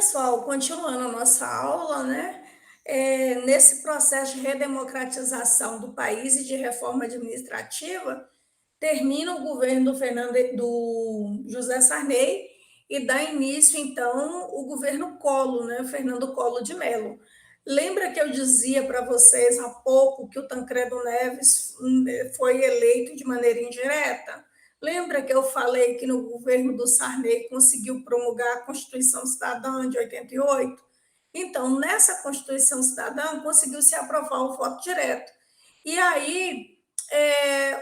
pessoal, continuando a nossa aula, né? Nesse processo de redemocratização do país e de reforma administrativa, termina o governo do José Sarney e dá início, então, o governo Collor, né? Fernando Collor de Mello. Lembra que eu dizia para vocês há pouco que o Tancredo Neves foi eleito de maneira indireta? Lembra que eu falei que no governo do Sarney conseguiu promulgar a Constituição Cidadã de 88? Então, nessa Constituição Cidadã, conseguiu se aprovar o voto direto. E aí,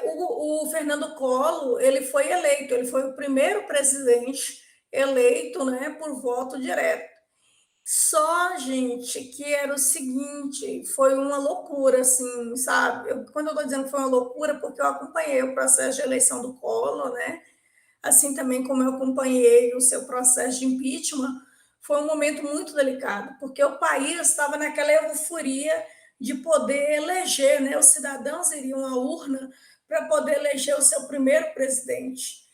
o Fernando Collor, ele foi eleito, ele foi o primeiro presidente eleito, né, por voto direto. Só, gente, que era o seguinte, foi uma loucura, assim, sabe? Quando eu estou dizendo que foi uma loucura, porque eu acompanhei o processo de eleição do Collor, né? Assim também como eu acompanhei o seu processo de impeachment, foi um momento muito delicado, porque o país estava naquela euforia de poder eleger, né? Os cidadãos iriam à urna para poder eleger o seu primeiro presidente.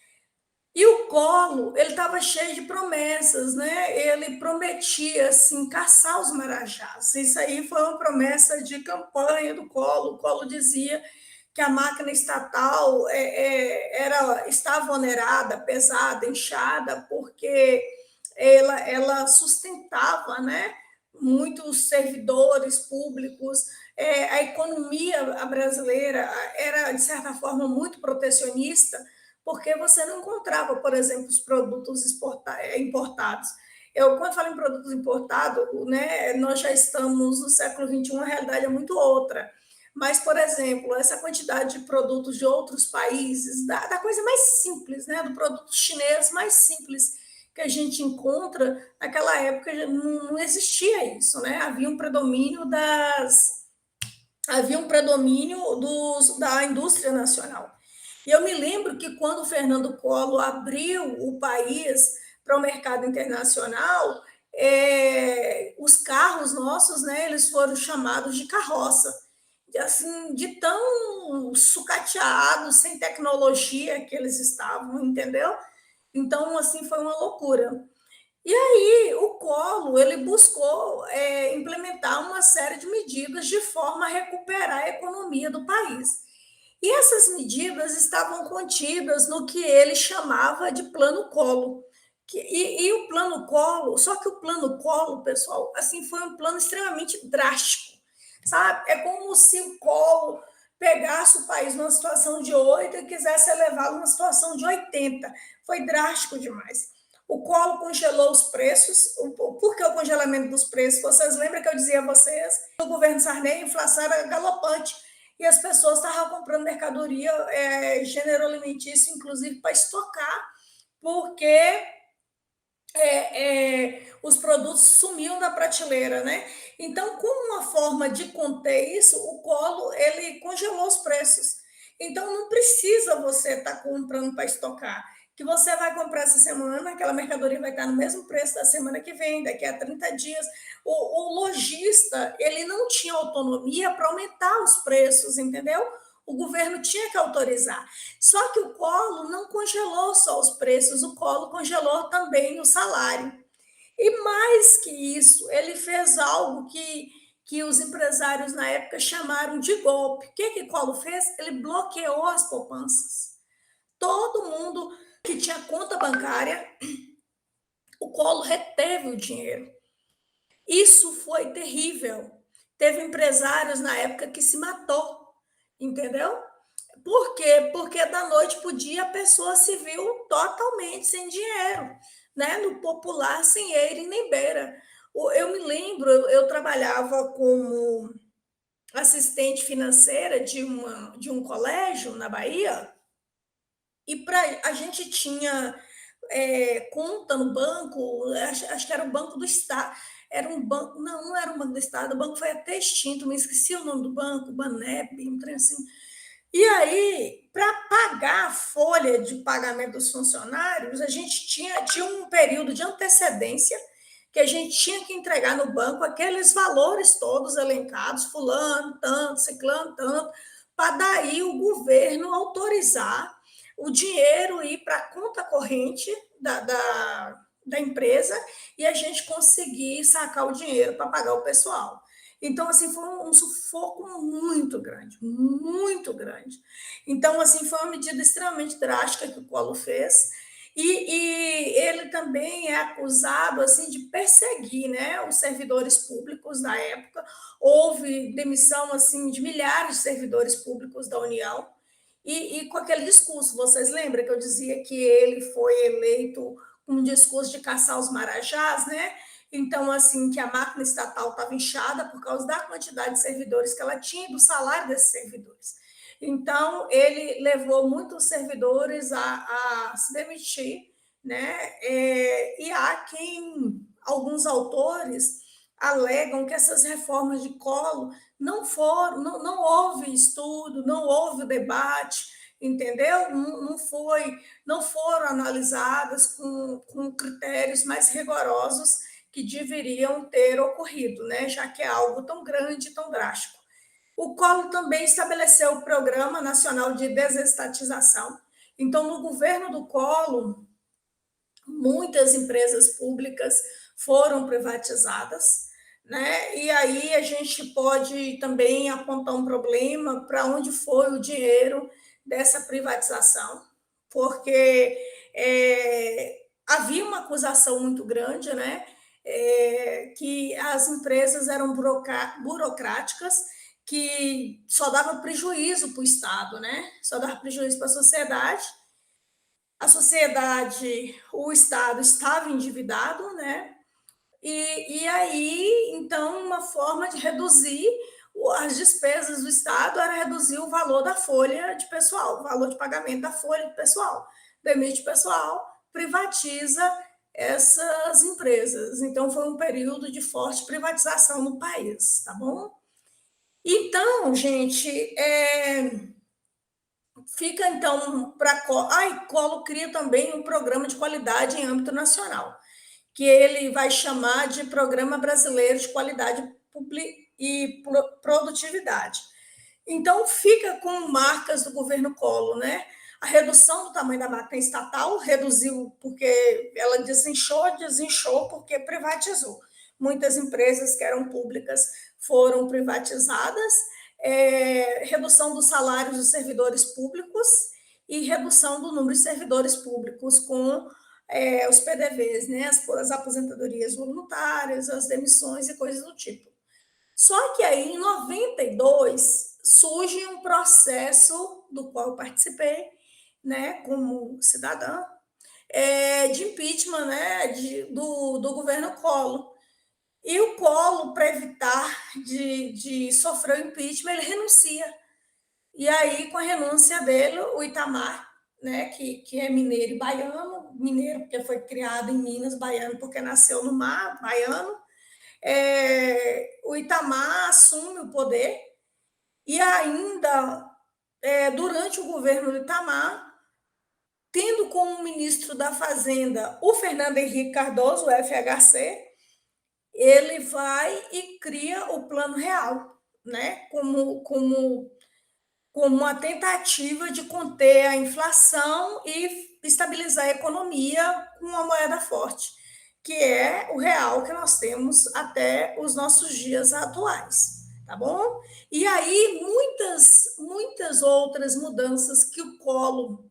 E o Collor, ele estava cheio de promessas, né? Ele prometia, assim, caçar os marajás. Isso aí foi uma promessa de campanha do Collor. O Collor dizia que a máquina estatal estava onerada, pesada, inchada, porque ela sustentava, né, muitos servidores públicos, a economia brasileira era, de certa forma, muito protecionista, porque você não encontrava, por exemplo, os produtos importados. Quando falo em produtos importados, né, nós já estamos no século XXI, a realidade é muito outra. Mas, por exemplo, essa quantidade de produtos de outros países, da coisa mais simples, né, do produto chinês mais simples que a gente encontra, naquela época não existia isso, né? Havia um predomínio da indústria nacional. E eu me lembro que quando o Fernando Collor abriu o país para o mercado internacional, os carros nossos, né, eles foram chamados de carroça, assim, de tão sucateados, sem tecnologia que eles estavam, entendeu? Então, assim, foi uma loucura. E aí, o Collor, ele buscou implementar uma série de medidas de forma a recuperar a economia do país. E essas medidas estavam contidas no que ele chamava de Plano Collor. E o Plano Collor, só que o Plano Collor, pessoal, assim, foi um plano extremamente drástico, sabe? É como se o Collor pegasse o país numa situação de 8 e quisesse elevá-lo numa situação de 80. Foi drástico demais. O Collor congelou os preços. Por que o congelamento dos preços? Vocês lembram que eu dizia a vocês? No governo Sarney, a inflação era galopante e as pessoas estavam comprando mercadoria, gênero alimentício, inclusive para estocar, porque os produtos sumiam da prateleira, né? Então, como uma forma de conter isso, o Collor, ele congelou os preços. Então, não precisa você estar comprando para estocar, que você vai comprar essa semana, aquela mercadoria vai estar no mesmo preço da semana que vem, daqui a 30 dias. O lojista, ele não tinha autonomia para aumentar os preços, entendeu? O governo tinha que autorizar. Só que o Collor não congelou só os preços, o Collor congelou também o salário. E mais que isso, ele fez algo que os empresários na época chamaram de golpe. O que o Collor fez? Ele bloqueou as poupanças. Todo mundo que tinha conta bancária, o Collor reteve o dinheiro. Isso foi terrível. Teve empresários na época que se matou, entendeu? Por quê? Porque da noite para o dia a pessoa se viu totalmente sem dinheiro, né? No popular, sem eira e nem beira. Eu me lembro, eu trabalhava como assistente financeira de um colégio na Bahia, e a gente tinha conta no banco, acho que era o Banco do Estado. Era um banco, não era um banco do Estado, o banco foi até extinto, me esqueci o nome do banco, Banep, um trem assim. E aí, para pagar a folha de pagamento dos funcionários, a gente tinha um período de antecedência que a gente tinha que entregar no banco aqueles valores todos elencados, fulano, tanto, ciclano, tanto, para daí o governo autorizar o dinheiro ir para a conta corrente da empresa e a gente conseguir sacar o dinheiro para pagar o pessoal. Então, assim, foi um sufoco muito grande, muito grande. Então, assim, foi uma medida extremamente drástica que o Collor fez, e ele também é acusado, assim, de perseguir, né, os servidores públicos da época. Houve demissão, assim, de milhares de servidores públicos da União, e com aquele discurso, vocês lembram que eu dizia que ele foi eleito com um discurso de caçar os marajás, né? Então, assim, que a máquina estatal estava inchada por causa da quantidade de servidores que ela tinha e do salário desses servidores. Então, ele levou muitos servidores a se demitir, né? E há alguns autores alegam que essas reformas de Collor não foram, não houve estudo, não houve debate, entendeu? Não foram analisadas com critérios mais rigorosos que deveriam ter ocorrido, né? Já que é algo tão grande, tão drástico. O Collor também estabeleceu o Programa Nacional de Desestatização. Então, no governo do Collor, muitas empresas públicas foram privatizadas, né? E aí a gente pode também apontar um problema para onde foi o dinheiro dessa privatização, porque havia uma acusação muito grande, né? Que as empresas eram burocráticas, que só dava prejuízo para o Estado, né? Só dava prejuízo para a sociedade, o Estado estava endividado, né? E aí, então, uma forma de reduzir as despesas do Estado era reduzir o valor da folha de pessoal, o valor de pagamento da folha de pessoal. Demite pessoal, privatiza essas empresas. Então, foi um período de forte privatização no país, tá bom? Então, gente, fica então para Collor cria também um programa de qualidade em âmbito nacional, que ele vai chamar de Programa Brasileiro de Qualidade e Produtividade. Então, fica com marcas do governo Collor, né? A redução do tamanho da máquina estatal reduziu porque ela desinchou porque privatizou. Muitas empresas que eram públicas foram privatizadas, redução dos salários dos servidores públicos e redução do número de servidores públicos com os PDVs, né? As aposentadorias voluntárias, as demissões e coisas do tipo. Só que aí, em 92, surge um processo do qual eu participei, né, como cidadã, de impeachment, né, do governo Collor. E o Collor, para evitar de sofrer o impeachment, ele renuncia. E aí, com a renúncia dele, o Itamar, né, que é mineiro e baiano, mineiro porque foi criado em Minas, baiano porque nasceu no mar, baiano, o Itamar assume o poder e ainda, durante o governo do Itamar, tendo como ministro da Fazenda o Fernando Henrique Cardoso, o FHC, ele vai e cria o Plano Real, né, como uma tentativa de conter a inflação e estabilizar a economia com uma moeda forte, que é o real que nós temos até os nossos dias atuais, tá bom? E aí muitas outras mudanças que o Collor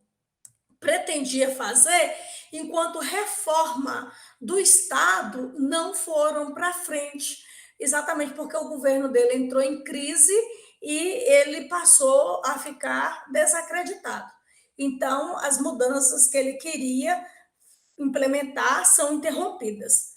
pretendia fazer, enquanto reforma do Estado, não foram para frente, exatamente porque o governo dele entrou em crise e ele passou a ficar desacreditado. Então, as mudanças que ele queria implementar são interrompidas.